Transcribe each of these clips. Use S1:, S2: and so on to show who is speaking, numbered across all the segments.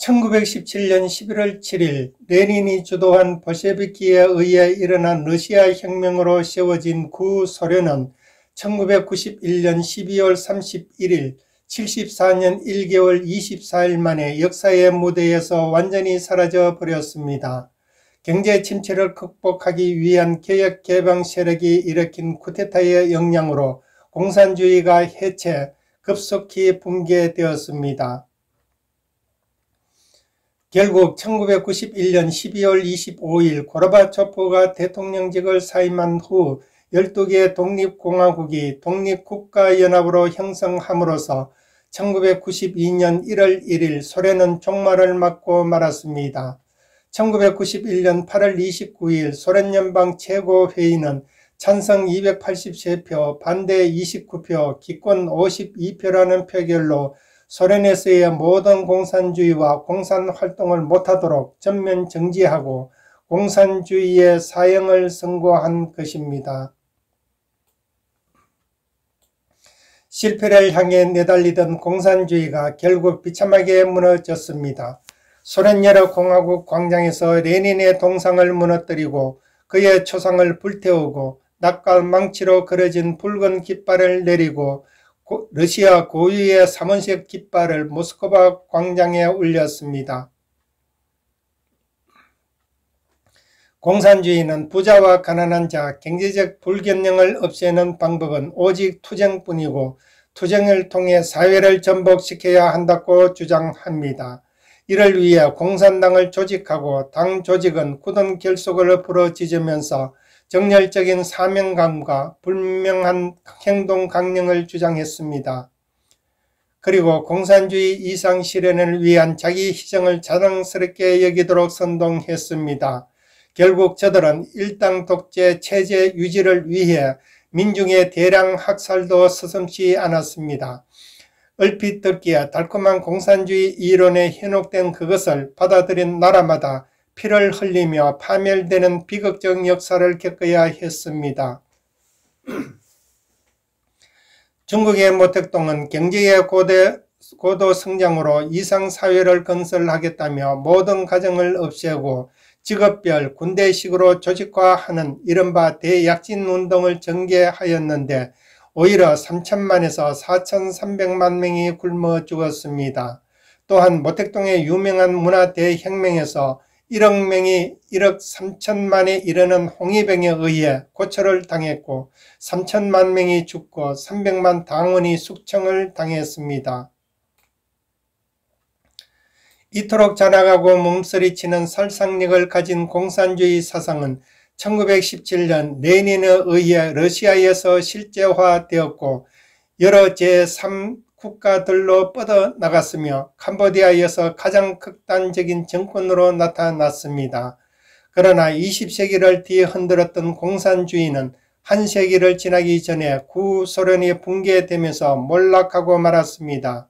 S1: 1917년 11월 7일 레닌이 주도한 볼셰비키에 의해 일어난 러시아 혁명으로 세워진 구소련은 1991년 12월 31일 74년 1개월 24일 만에 역사의 무대에서 완전히 사라져 버렸습니다. 경제 침체를 극복하기 위한 개혁 개방 세력이 일으킨 쿠데타의 영향으로 공산주의가 해체, 급속히 붕괴되었습니다. 결국 1991년 12월 25일 고르바초프가 대통령직을 사임한 후 12개 독립공화국이 독립국가연합으로 형성함으로써 1992년 1월 1일 소련은 종말을 맞고 말았습니다. 1991년 8월 29일 소련연방 최고회의는 찬성 283표, 반대 29표, 기권 52표라는 표결로 소련에서의 모든 공산주의와 공산활동을 못하도록 전면 정지하고 공산주의의 사형을 선고한 것입니다. 실패를 향해 내달리던 공산주의가 결국 비참하게 무너졌습니다. 소련 여러 공화국 광장에서 레닌의 동상을 무너뜨리고 그의 초상을 불태우고 낫과 망치로 그려진 붉은 깃발을 내리고 러시아 고유의 삼원색 깃발을 모스크바 광장에 올렸습니다. 공산주의는 부자와 가난한 자, 경제적 불균형을 없애는 방법은 오직 투쟁뿐이고 투쟁을 통해 사회를 전복시켜야 한다고 주장합니다. 이를 위해 공산당을 조직하고 당 조직은 굳은 결속을 부러지으면서 정열적인 사명감과 분명한 행동 강령을 주장했습니다. 그리고 공산주의 이상 실현을 위한 자기 희생을 자랑스럽게 여기도록 선동했습니다. 결국 저들은 일당 독재 체제 유지를 위해 민중의 대량 학살도 서슴지 않았습니다. 얼핏 듣기에 달콤한 공산주의 이론에 현혹된 그것을 받아들인 나라마다 피를 흘리며 파멸되는 비극적 역사를 겪어야 했습니다. 중국의 모택동은 경제의 고도 성장으로 이상사회를 건설하겠다며 모든 가정을 없애고 직업별 군대식으로 조직화하는 이른바 대약진운동을 전개하였는데 오히려 3천만에서 4,300만 명이 굶어 죽었습니다. 또한 모택동의 유명한 문화대혁명에서 1억 명이 1억 3천만에 이르는 홍위병에 의해 고초를 당했고 3천만 명이 죽고 300만 당원이 숙청을 당했습니다. 이토록 자라가고 몸서리치는 살상력을 가진 공산주의 사상은 1917년 레닌에 의해 러시아에서 실제화되었고 여러 제3국가들로 뻗어나갔으며 캄보디아에서 가장 극단적인 정권으로 나타났습니다. 그러나 20세기를 뒤흔들었던 공산주의는 한 세기를 지나기 전에 구소련이 붕괴되면서 몰락하고 말았습니다.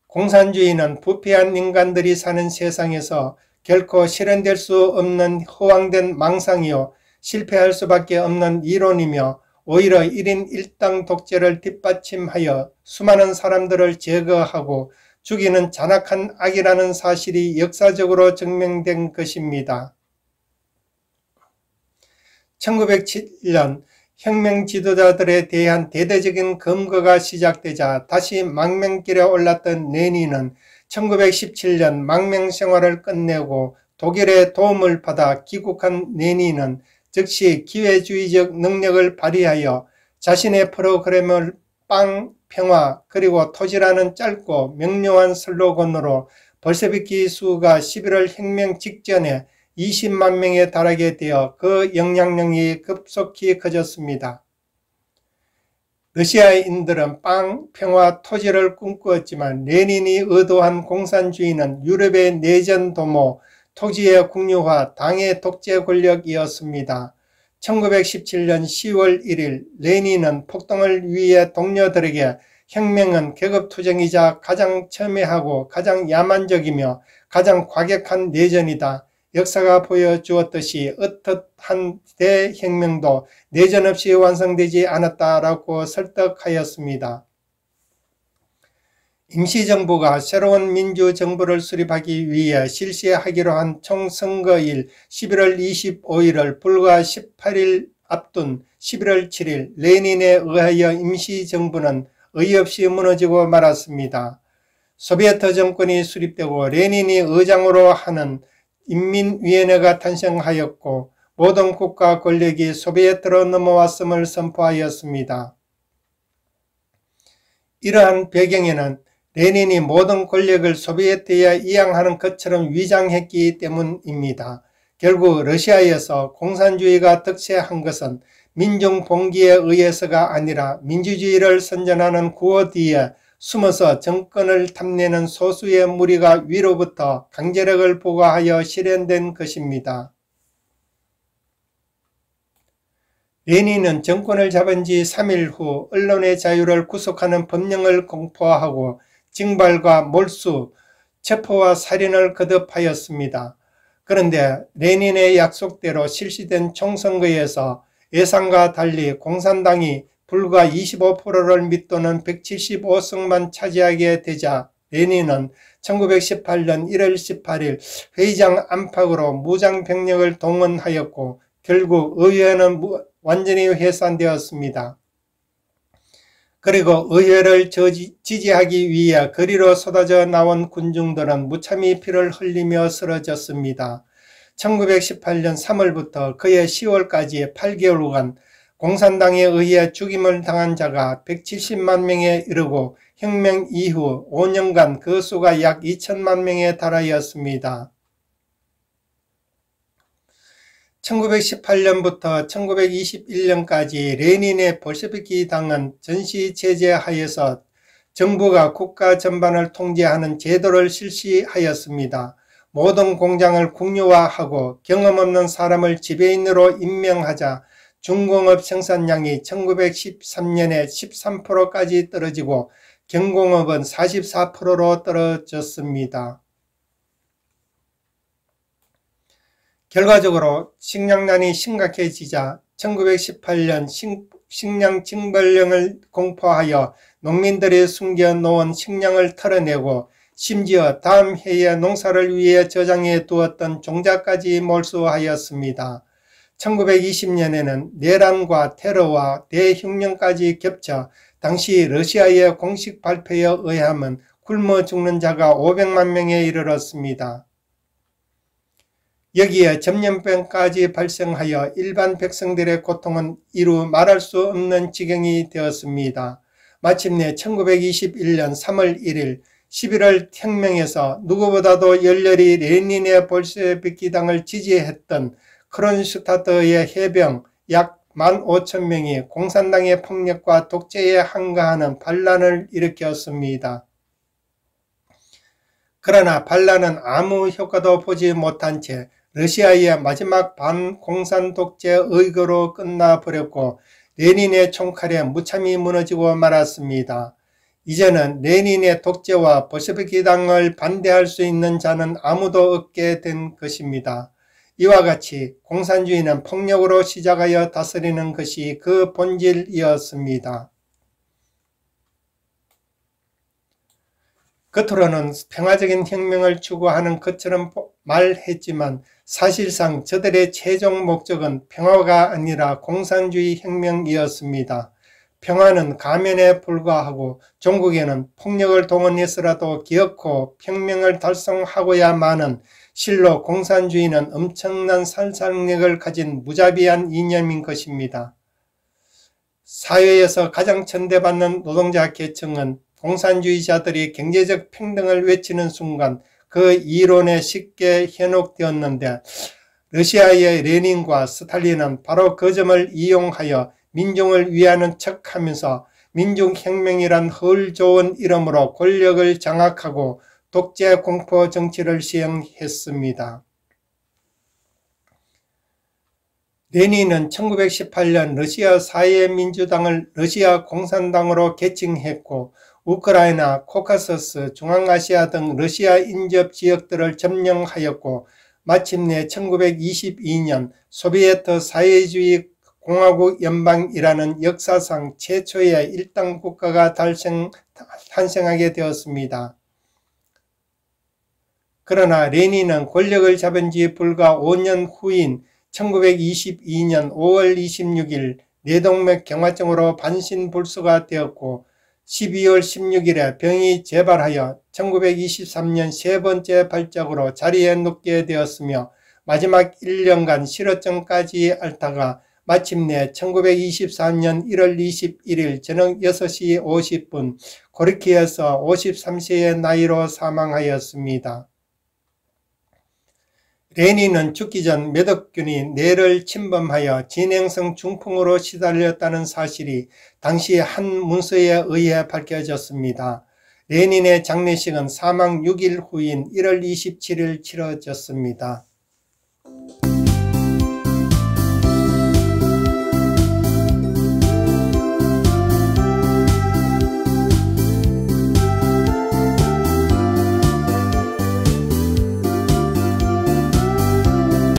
S1: 공산주의는 부패한 인간들이 사는 세상에서 결코 실현될 수 없는 허황된 망상이요 실패할 수밖에 없는 이론이며 오히려 1인 1당 독재를 뒷받침하여 수많은 사람들을 제거하고 죽이는 잔악한 악이라는 사실이 역사적으로 증명된 것입니다. 1907년 혁명 지도자들에 대한 대대적인 검거가 시작되자 다시 망명길에 올랐던 레닌은 1917년 망명 생활을 끝내고 독일의 도움을 받아 귀국한 레닌은 즉시 기회주의적 능력을 발휘하여 자신의 프로그램을 빵, 평화, 그리고 토지라는 짧고 명료한 슬로건으로 볼셰비키 수가 11월 혁명 직전에 20만 명에 달하게 되어 그 영향력이 급속히 커졌습니다. 러시아인들은 빵, 평화, 토지를 꿈꾸었지만 레닌이 의도한 공산주의는 유럽의 내전 도모, 토지의 국유화, 당의 독재 권력이었습니다. 1917년 10월 1일 레닌은 폭동을 위해 동료들에게 혁명은 계급투쟁이자 가장 첨예하고 가장 야만적이며 가장 과격한 내전이다. 역사가 보여주었듯이 어떠한 대혁명도 내전 없이 완성되지 않았다라고 설득하였습니다. 임시정부가 새로운 민주정부를 수립하기 위해 실시하기로 한 총선거일 11월 25일을 불과 18일 앞둔 11월 7일 레닌에 의하여 임시정부는 어이없이 무너지고 말았습니다. 소비에트 정권이 수립되고 레닌이 의장으로 하는 인민위원회가 탄생하였고 모든 국가 권력이 소비에트로 넘어왔음을 선포하였습니다. 이러한 배경에는 레닌이 모든 권력을 소비에트에 이양하는 것처럼 위장했기 때문입니다. 결국 러시아에서 공산주의가 득세한 것은 민중 봉기에 의해서가 아니라 민주주의를 선전하는 구호 뒤에 숨어서 정권을 탐내는 소수의 무리가 위로부터 강제력을 부과하여 실현된 것입니다. 레닌은 정권을 잡은 지 3일 후 언론의 자유를 구속하는 법령을 공포하고 징발과 몰수, 체포와 살인을 거듭하였습니다. 그런데 레닌의 약속대로 실시된 총선거에서 예상과 달리 공산당이 불과 25%를 밑도는 175석만 차지하게 되자 레닌은 1918년 1월 18일 회의장 안팎으로 무장병력을 동원하였고 결국 의회는 완전히 해산되었습니다. 그리고 의회를 지지하기 위해 거리로 쏟아져 나온 군중들은 무참히 피를 흘리며 쓰러졌습니다. 1918년 3월부터 그해 10월까지 8개월간 공산당에 의해 죽임을 당한 자가 170만 명에 이르고 혁명 이후 5년간 그 수가 약 2천만 명에 달하였습니다. 1918년부터 1921년까지 레닌의 볼셰비키 당은 전시체제 하에서 정부가 국가 전반을 통제하는 제도를 실시하였습니다. 모든 공장을 국유화하고 경험 없는 사람을 지배인으로 임명하자 중공업 생산량이 1913년에 13%까지 떨어지고 경공업은 44%로 떨어졌습니다. 결과적으로 식량난이 심각해지자 1918년 식량 징벌령을 공포하여 농민들이 숨겨놓은 식량을 털어내고 심지어 다음 해에 농사를 위해 저장해 두었던 종자까지 몰수하였습니다. 1920년에는 내란과 테러와 대혁명까지 겹쳐 당시 러시아의 공식 발표에 의하면 굶어 죽는 자가 500만 명에 이르렀습니다. 여기에 전염병까지 발생하여 일반 백성들의 고통은 이루 말할 수 없는 지경이 되었습니다. 마침내 1921년 3월 1일 11월 혁명에서 누구보다도 열렬히 레닌의 볼셰비키당을 지지했던 크론슈타트의 해병 약 15,000명이 공산당의 폭력과 독재에 항거하는 반란을 일으켰습니다. 그러나 반란은 아무 효과도 보지 못한 채 러시아의 마지막 반공산 독재 의거로 끝나버렸고 레닌의 총칼에 무참히 무너지고 말았습니다. 이제는 레닌의 독재와 볼셰비키당을 반대할 수 있는 자는 아무도 없게 된 것입니다. 이와 같이 공산주의는 폭력으로 시작하여 다스리는 것이 그 본질이었습니다. 겉으로는 평화적인 혁명을 추구하는 것처럼 말했지만 사실상 저들의 최종 목적은 평화가 아니라 공산주의 혁명이었습니다. 평화는 가면에 불과하고 종국에는 폭력을 동원해서라도 기어코 혁명을 달성하고야마는 실로 공산주의는 엄청난 살상력을 가진 무자비한 이념인 것입니다. 사회에서 가장 천대받는 노동자 계층은 공산주의자들이 경제적 평등을 외치는 순간 그 이론에 쉽게 현혹되었는데 러시아의 레닌과 스탈린은 바로 그 점을 이용하여 민중을 위하는 척하면서 민중혁명이란 헐 좋은 이름으로 권력을 장악하고 독재 공포 정치를 시행했습니다. 레닌은 1918년 러시아 사회민주당을 러시아 공산당으로 개칭했고 우크라이나, 코카서스, 중앙아시아 등 러시아 인접 지역들을 점령하였고 마침내 1922년 소비에트 사회주의 공화국 연방이라는 역사상 최초의 일당 국가가 탄생하게 되었습니다. 그러나 레닌은 권력을 잡은 지 불과 5년 후인 1922년 5월 26일 뇌동맥 경화증으로 반신불수가 되었고 12월 16일에 병이 재발하여 1923년 세 번째 발작으로 자리에 눕게 되었으며 마지막 1년간 실어증까지 앓다가 마침내 1924년 1월 21일 저녁 6시 50분 고르키에서 53세의 나이로 사망하였습니다. 레닌은 죽기 전 매독균이 뇌를 침범하여 진행성 중풍으로 시달렸다는 사실이 당시 한 문서에 의해 밝혀졌습니다. 레닌의 장례식은 사망 6일 후인 1월 27일 치러졌습니다.